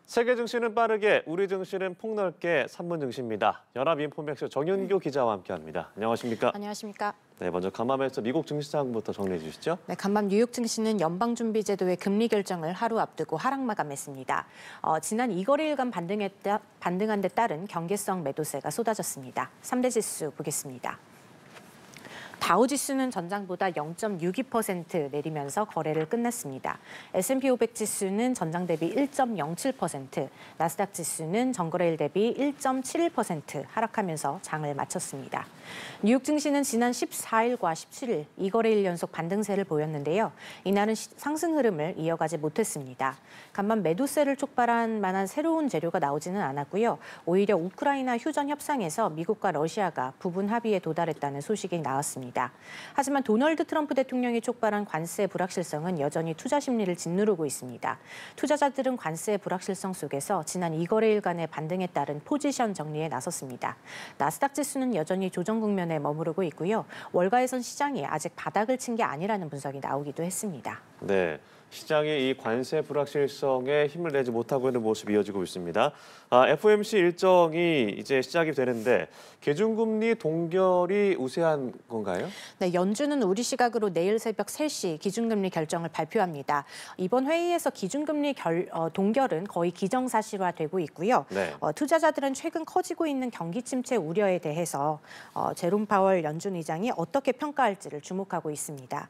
세계 증시는 빠르게, 우리 증시는 폭넓게 3분 증시입니다. 연합인포맥스 정윤교 기자와 함께합니다. 안녕하십니까? 안녕하십니까? 네, 먼저 간밤에서 미국 증시 상황부터 정리해 주시죠. 네, 간밤 뉴욕 증시는 연방준비제도의 금리 결정을 하루 앞두고 하락 마감했습니다. 지난 2거래일간 반등한 데 따른 경계성 매도세가 쏟아졌습니다. 3대 지수 보겠습니다. 다우지수는 전장보다 0.62% 내리면서 거래를 끝냈습니다. S&P 500 지수는 전장 대비 1.07%, 나스닥 지수는 전거래일 대비 1.71% 하락하면서 장을 마쳤습니다. 뉴욕 증시는 지난 14일과 17일 2거래일 연속 반등세를 보였는데요. 이날은 상승 흐름을 이어가지 못했습니다. 간밤 매도세를 촉발한 만한 새로운 재료가 나오지는 않았고요. 오히려 우크라이나 휴전 협상에서 미국과 러시아가 부분 합의에 도달했다는 소식이 나왔습니다. 하지만 도널드 트럼프 대통령이 촉발한 관세 불확실성은 여전히 투자 심리를 짓누르고 있습니다. 투자자들은 관세 불확실성 속에서 지난 2거래일간의 반등에 따른 포지션 정리에 나섰습니다. 나스닥 지수는 여전히 조정 국면에 머무르고 있고요. 월가에선 시장이 아직 바닥을 친 게 아니라는 분석이 나오기도 했습니다. 네. 시장이 이 관세 불확실성에 힘을 내지 못하고 있는 모습이 이어지고 있습니다. FOMC 일정이 이제 시작이 되는데 기준금리 동결이 우세한 건가요? 네, 연준은 우리 시각으로 내일 새벽 3시 기준금리 결정을 발표합니다. 이번 회의에서 기준금리 동결은 거의 기정사실화되고 있고요. 네. 투자자들은 최근 커지고 있는 경기 침체 우려에 대해서 제롬 파월 연준 의장이 어떻게 평가할지를 주목하고 있습니다.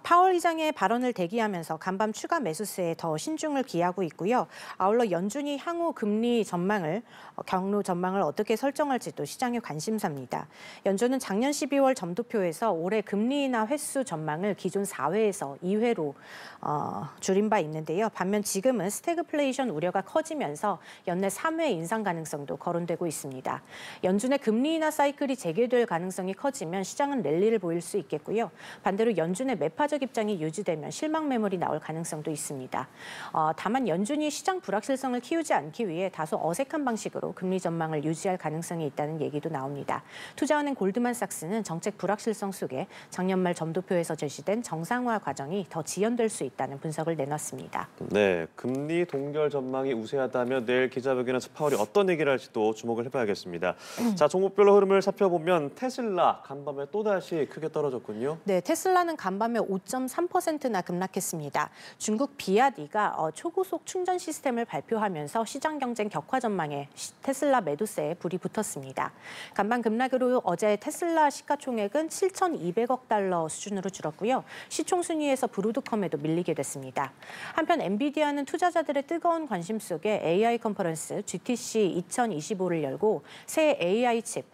파월 의장의 발언을 대기하면서 간밤 추가 매수세에 더 신중을 기하고 있고요. 아울러 연준이 향후 금리 전망을 경로 전망을 어떻게 설정할지도 시장의 관심사입니다. 연준은 작년 12월 점도표에서 올해 금리 인하 횟수 전망을 기존 4회에서 2회로 줄인 바 있는데요. 반면 지금은 스태그플레이션 우려가 커지면서 연내 3회 인상 가능성도 거론되고 있습니다. 연준의 금리 인하 사이클이 재개될 가능성이 커지면 시장은 랠리를 보일 수 있겠고요. 반대로 연준의 매파적 입장이 유지되면 실망 매물이 나올 가능성도 있습니다. 다만 연준이 시장 불확실성을 키우지 않기 위해 다소 어색한 방식으로 금리 전망을 유지할 가능성이 있다는 얘기도 나옵니다. 투자은행 골드만삭스는 정책 불확실성 속에 작년 말 점도표에서 제시된 정상화 과정이 더 지연될 수 있다는 분석을 내놨습니다. 네, 금리 동결 전망이 우세하다면 내일 기자회견에서 파월이 어떤 얘기를 할지도 주목을 해봐야겠습니다. 자, 종목별로 흐름을 살펴보면 테슬라 간밤에 또다시 크게 떨어졌군요. 네, 테슬라는 간밤에 5.3%나 급락했습니다. 중국 비아디가 초고속 충전 시스템을 발표하면서 시장 경쟁 격화 전망에 테슬라 매도세에 불이 붙었습니다. 간밤 급락으로 어제 테슬라 시가총액은 7,200억 달러 수준으로 줄었고요. 시총 순위에서 브로드컴에도 밀리게 됐습니다. 한편 엔비디아는 투자자들의 뜨거운 관심 속에 AI 컨퍼런스 GTC 2025를 열고 새 AI 칩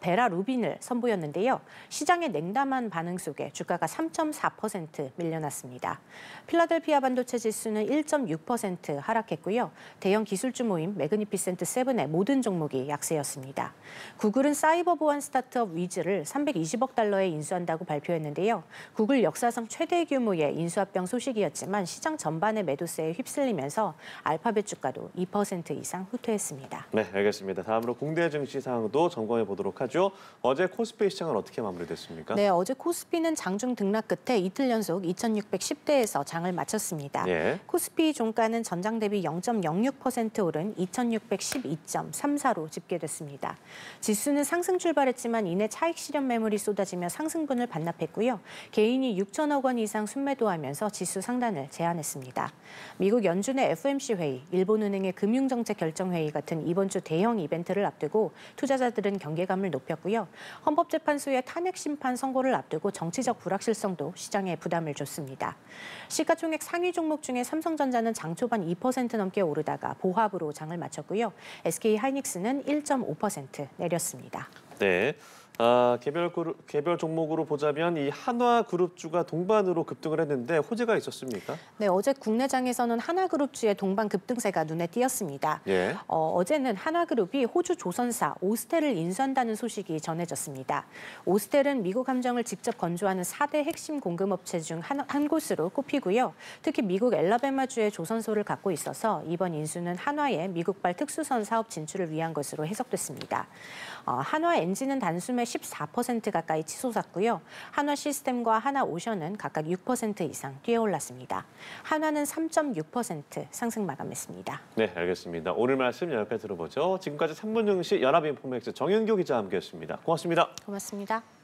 베라 루빈을 선보였는데요. 시장의 냉담한 반응 속에 주가가 3.4% 밀려났습니다. 필라델피아 반도체 지수는 1.6% 하락했고요. 대형 기술주 모임 매그니피센트 7의 모든 종목이 약세였습니다. 구글은 사이버 보안 스타트업 위즈를 320억 달러에 인수한다고 발표했는데요. 구글 역사상 최대 규모의 인수합병 소식이었지만 시장 전반의 매도세에 휩쓸리면서 알파벳 주가도 2% 이상 후퇴했습니다. 네, 알겠습니다. 다음으로 국내 증시 상황도 점검해 보도록 하죠. 어제 코스피 시장은 어떻게 마무리됐습니까? 네, 어제 코스피는 장중 등락 끝에 이틀 연속 2,610대에서 장을 마쳤습니다. 예. 코스피 종가는 전장 대비 0.06% 오른 2,612.34로 집계됐습니다. 지수는 상승 출발했지만 이내 차익 실현 매물이 쏟아지며 상승분을 반납했고요. 개인이 6천억 원 이상 순매도하면서 지수 상단을 제한했습니다. 미국 연준의 FOMC 회의, 일본은행의 금융정책 결정회의 같은 이번 주 대형 이벤트를 앞두고 투자자들은 경계감을 높였고요. 헌법재판소의 탄핵 심판 선고를 앞두고 정치적 불확실성도 시장에 부담을 줬습니다. 시가총액 상위 종목 중에 삼성전자는 장 초반 2% 넘게 오르다가 보합으로 장을 마쳤고요. SK하이닉스는 1.5% 내렸습니다. 네. 개별 종목으로 보자면 이 한화그룹주가 동반으로 급등을 했는데 호재가 있었습니까? 네, 어제 국내장에서는 한화그룹주의 동반 급등세가 눈에 띄었습니다. 예. 어제는 한화그룹이 호주 조선사 오스텔을 인수한다는 소식이 전해졌습니다. 오스텔은 미국 함정을 직접 건조하는 4대 핵심 공급업체 중 한 곳으로 꼽히고요. 특히 미국 엘라베마주의 조선소를 갖고 있어서 이번 인수는 한화의 미국발 특수선 사업 진출을 위한 것으로 해석됐습니다. 한화 엔진은 단숨에 14% 가까이 치솟았고요. 한화 시스템과 하나 오션은 각각 6% 이상 뛰어올랐습니다. 한화는 3.6% 상승 마감했습니다. 네, 알겠습니다. 오늘 말씀 여기까지 들어보죠. 지금까지 3분 증시 연합인포맥스 정윤교 기자와 함께했습니다. 고맙습니다. 고맙습니다.